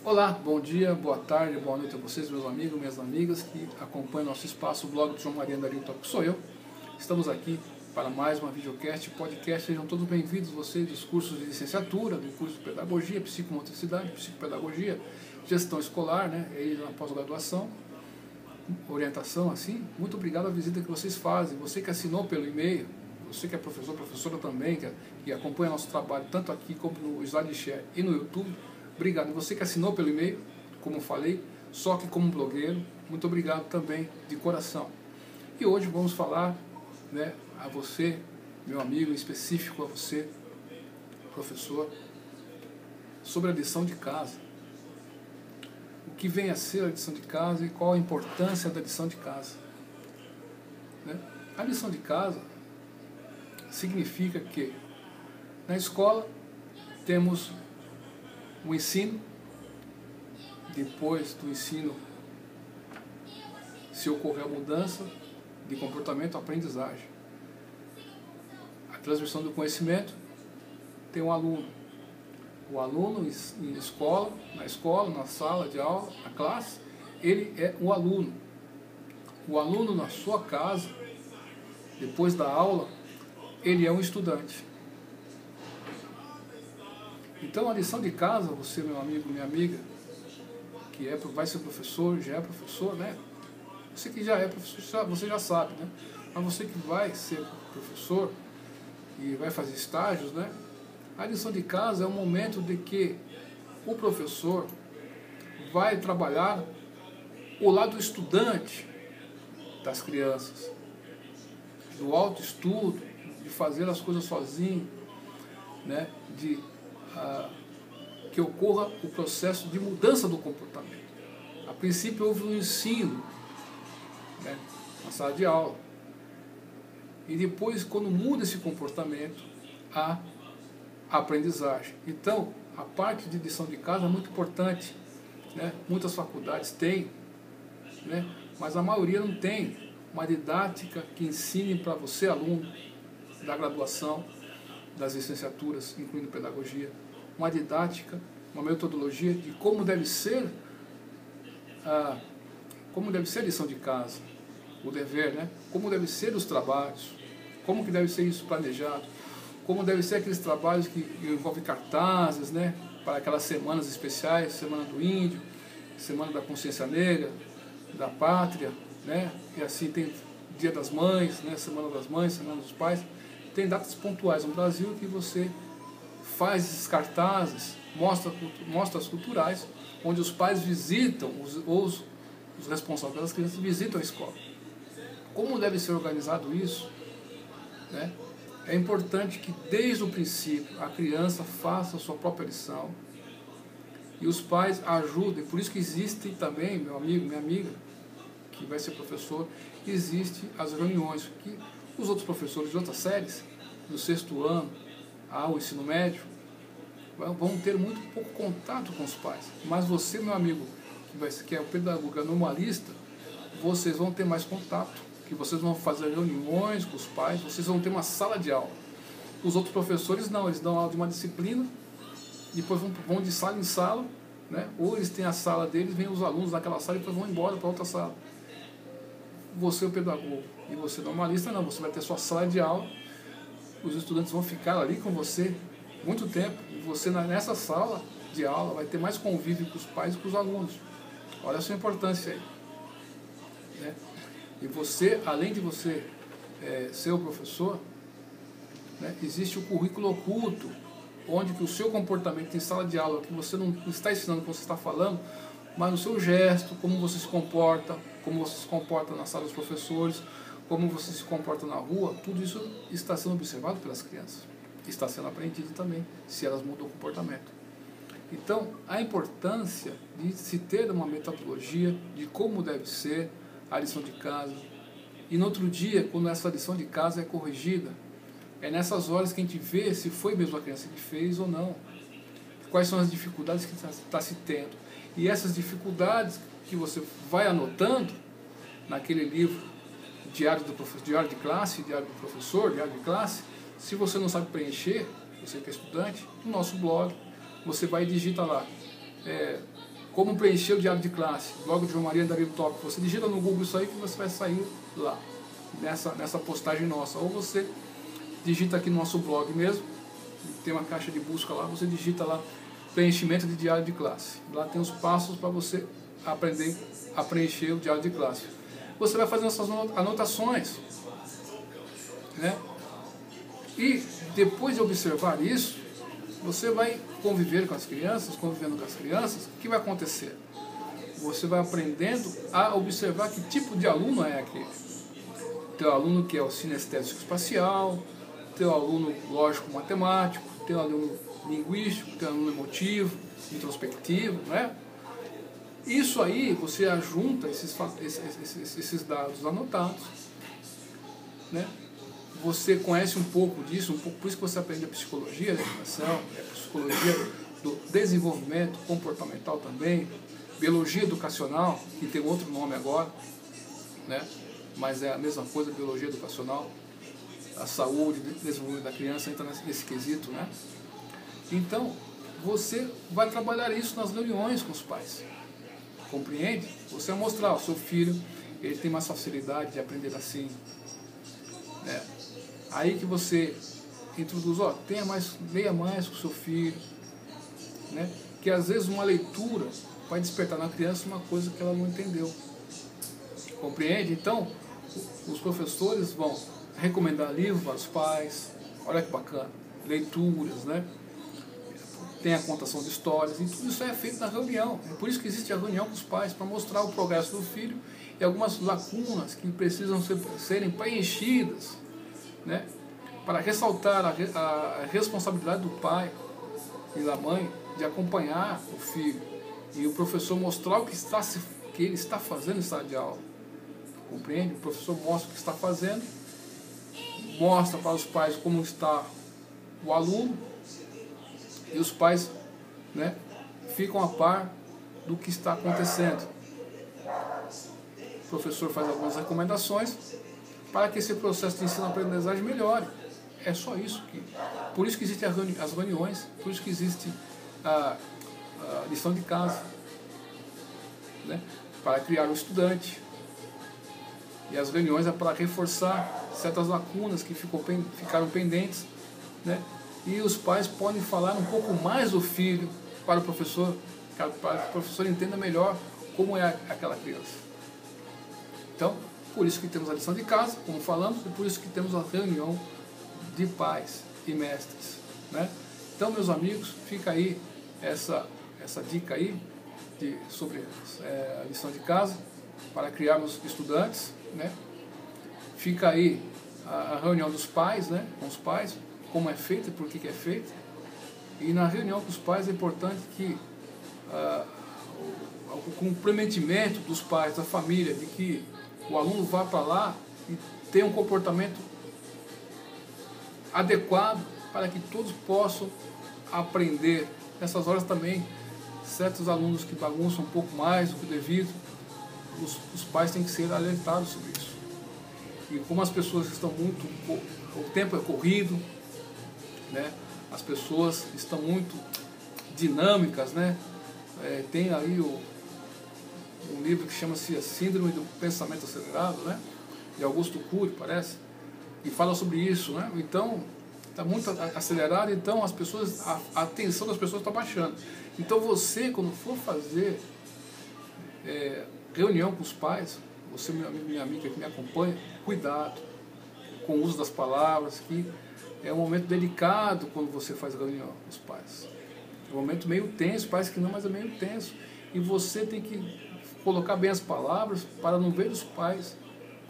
Olá, bom dia, boa tarde, boa noite a vocês, meus amigos, minhas amigas que acompanham nosso espaço, o blog do João Maria Andarilho Top, sou eu. Estamos aqui para mais uma videocast, podcast. Sejam todos bem-vindos, vocês dos cursos de licenciatura, do curso de pedagogia, psicomotricidade, psicopedagogia, gestão escolar, né, e na pós-graduação, orientação, assim. Muito obrigado a visita que vocês fazem. Você que assinou pelo e-mail, você que é professor, professora também, que acompanha nosso trabalho tanto aqui como no SlideShare e no YouTube. Obrigado. Você que assinou pelo e-mail, como falei, só que como blogueiro, muito obrigado também, de coração. E hoje vamos falar, né, a você, meu amigo, em específico a você, professor, sobre a lição de casa. O que vem a ser a lição de casa e qual a importância da lição de casa. Né? A lição de casa significa que na escola temos o ensino, depois do ensino, se ocorrer a mudança de comportamento, aprendizagem. A transmissão do conhecimento tem um aluno. O aluno em escola, na sala de aula, na classe, ele é o aluno. O aluno na sua casa, depois da aula, ele é um estudante. Então a lição de casa, você, meu amigo, minha amiga, que vai ser professor, já é professor, né? Você que já é professor, você já sabe, né? Mas você que vai ser professor e vai fazer estágios, né? A lição de casa é um momento de que o professor vai trabalhar o lado estudante das crianças, do autoestudo, de fazer as coisas sozinho, né? Que ocorra o processo de mudança do comportamento. A princípio houve um ensino, né, na sala de aula, e depois, quando muda esse comportamento, há a aprendizagem. Então, a parte de lição de casa é muito importante, né? Muitas faculdades têm, né, mas a maioria não tem uma didática que ensine para você, aluno da graduação, das licenciaturas, incluindo pedagogia, uma didática, uma metodologia de como deve ser a lição de casa, o dever, né? Como deve ser os trabalhos, como que deve ser isso planejado, como deve ser aqueles trabalhos que envolvem cartazes, né? Para aquelas semanas especiais, Semana do Índio, Semana da Consciência Negra, da Pátria, né? E assim tem Dia das Mães, né? Semana das Mães, Semana dos Pais. Tem datas pontuais no Brasil que você faz esses cartazes, mostras culturais, onde os pais visitam, os responsáveis pelas crianças visitam a escola. Como deve ser organizado isso? Né? É importante que desde o princípio a criança faça a sua própria lição e os pais ajudem. Por isso que existe também, meu amigo, minha amiga, que vai ser professor, existem as reuniões que os outros professores de outras séries, do 6º ano ao ensino médio, vão ter muito pouco contato com os pais. Mas você, meu amigo, que é o pedagogo normalista, vocês vão ter mais contato, que vocês vão fazer reuniões com os pais, vocês vão ter uma sala de aula. Os outros professores não, eles dão aula de uma disciplina, depois vão de sala em sala, né? Ou eles têm a sala deles, vêm os alunos naquela sala e depois vão embora para outra sala. Você, o pedagogo, e você normalista, não, você vai ter sua sala de aula, os estudantes vão ficar ali com você muito tempo, e você nessa sala de aula vai ter mais convívio com os pais e com os alunos. Olha a sua importância aí. Né? E você, além de você ser o professor, né, existe o currículo oculto, onde que o seu comportamento em sala de aula, que você não está ensinando o que você está falando, mas no seu gesto, como você se comporta na sala dos professores, como você se comporta na rua, tudo isso está sendo observado pelas crianças. Está sendo aprendido também, se elas mudam o comportamento. Então, a importância de se ter uma metodologia de como deve ser a lição de casa. E no outro dia, quando essa lição de casa é corrigida, é nessas horas que a gente vê se foi mesmo a criança que fez ou não. Quais são as dificuldades que está se tendo. E essas dificuldades que você vai anotando naquele livro, Diário de classe, diário do professor, diário de classe, se você não sabe preencher, você que é estudante, no nosso blog, você vai e digita lá, como preencher o diário de classe, blog de João Maria Dario Top. Você digita no Google isso aí que você vai sair lá, nessa postagem nossa. Ou você digita aqui no nosso blog mesmo, tem uma caixa de busca lá, você digita lá preenchimento de diário de classe. Lá tem os passos para você aprender a preencher o diário de classe. Você vai fazendo essas anotações, né? E depois de observar isso, você vai conviver com as crianças, convivendo com as crianças, o que vai acontecer? Você vai aprendendo a observar que tipo de aluno é aquele. Teu aluno que é o sinestésico espacial, teu aluno lógico-matemático, teu aluno linguístico, teu aluno emotivo, introspectivo, né? Isso aí você ajunta esses dados anotados, né? Você conhece um pouco disso, por isso que você aprende a psicologia da educação, a psicologia do desenvolvimento comportamental também, biologia educacional, que tem outro nome agora, né? Mas é a mesma coisa, biologia educacional, a saúde, o desenvolvimento da criança entra nesse quesito, né? Então, você vai trabalhar isso nas reuniões com os pais, compreende? Você vai mostrar ao seu filho, ele tem mais facilidade de aprender assim, né? Aí que você introduz, ó, leia mais com o seu filho, né? Que às vezes uma leitura vai despertar na criança uma coisa que ela não entendeu, compreende? Então, os professores vão recomendar livros para os pais, olha que bacana, leituras, né? Tem a contação de histórias, e tudo isso é feito na reunião. É por isso que existe a reunião com os pais, para mostrar o progresso do filho e algumas lacunas que precisam serem preenchidas, né? Para ressaltar a responsabilidade do pai e da mãe de acompanhar o filho e o professor mostrar o que ele está fazendo em sala de aula. Compreende? O professor mostra o que está fazendo, mostra para os pais como está o aluno, e os pais, né, ficam a par do que está acontecendo. O professor faz algumas recomendações para que esse processo de ensino-aprendizagem melhore. É só isso. Por isso que existem as reuniões, por isso que existe a lição de casa, né, para criar o estudante. E as reuniões é para reforçar certas lacunas que ficaram pendentes, né? E os pais podem falar um pouco mais do filho para o professor, para que o professor entenda melhor como é aquela criança. Então, por isso que temos a lição de casa, como falamos, e por isso que temos a reunião de pais e mestres, né? Então, meus amigos, fica aí essa dica aí sobre a lição de casa para criarmos estudantes, né? Fica aí a reunião dos pais, né? Com os pais, como é feita e por que é feita. E na reunião com os pais é importante que o comprometimento dos pais, da família, de que o aluno vá para lá e tenha um comportamento adequado para que todos possam aprender. Nessas horas também, certos alunos que bagunçam um pouco mais do que devido, os pais têm que ser alertados sobre isso. E como as pessoas estão o tempo é corrido, né? As pessoas estão muito dinâmicas, né? Tem aí um livro que chama-se A Síndrome do Pensamento Acelerado, né? De Augusto Cury, parece, e fala sobre isso, né? Então, está muito acelerado, então a atenção das pessoas está baixando. Então você, quando for fazer reunião com os pais, você, meu amigo, minha amiga que me acompanha, cuidado com o uso das palavras, que é um momento delicado quando você faz reunião com os pais. É um momento meio tenso, parece que não, mas é meio tenso. E você tem que colocar bem as palavras para não ver os pais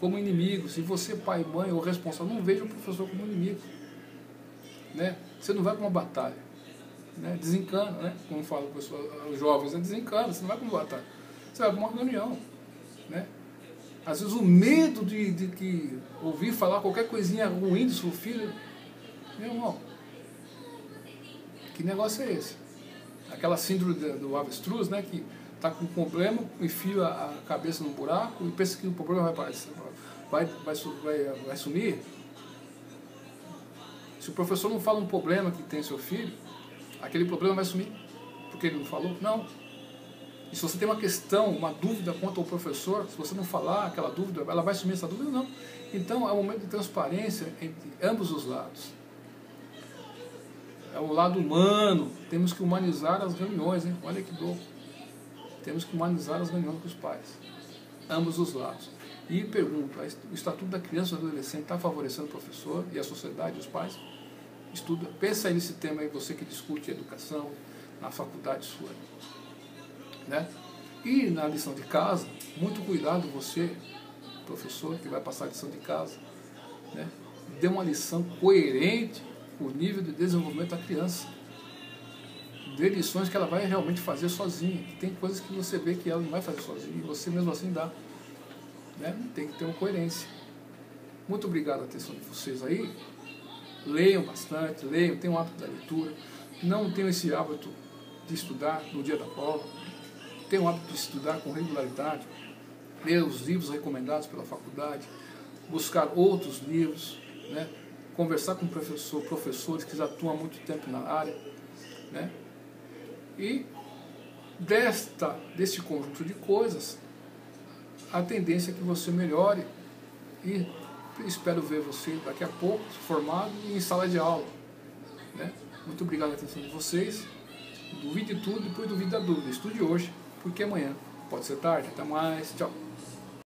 como inimigos. E você, pai, mãe ou responsável, não veja o professor como inimigo, né? Você não vai para uma batalha, né? Desencana, né? Como falam os jovens, né? Desencana, você não vai para uma batalha, você vai para uma reunião, né? Às vezes o medo de ouvir falar qualquer coisinha ruim do seu filho, meu irmão, que negócio é esse? Aquela síndrome do avestruz, né? Que está com um problema, enfia a cabeça no buraco e pensa que o problema vai sumir. Se o professor não fala um problema que tem seu filho, aquele problema vai sumir, porque ele não falou? Não. E se você tem uma questão, uma dúvida quanto ao professor, se você não falar aquela dúvida, ela vai sumir essa dúvida? Não. Então é um momento de transparência entre ambos os lados. É o lado humano, temos que humanizar as reuniões, hein? Olha que louco. Temos que humanizar as reuniões com os pais. Ambos os lados. E pergunto, o Estatuto da Criança e do Adolescente está favorecendo o professor e a sociedade e os pais? Estuda, pensa aí nesse tema aí, você que discute educação na faculdade sua. Né? E na lição de casa, muito cuidado você, professor, que vai passar a lição de casa. Né? Dê uma lição coerente com o nível de desenvolvimento da criança. Dê lições que ela vai realmente fazer sozinha. Tem coisas que você vê que ela não vai fazer sozinha e você mesmo assim dá. Né? Tem que ter uma coerência. Muito obrigado a atenção de vocês aí. Leiam bastante, leiam, tenham o hábito da leitura. Não tenham esse hábito de estudar no dia da prova. Tenham o hábito de estudar com regularidade. Ler os livros recomendados pela faculdade. Buscar outros livros. Né? Conversar com professores que já atuam há muito tempo na área. Né? E deste conjunto de coisas, a tendência é que você melhore e espero ver você daqui a pouco formado em sala de aula. Né? Muito obrigado pela atenção de vocês. Duvide de tudo, depois duvide da dúvida. Estude hoje, porque amanhã pode ser tarde. Até mais. Tchau.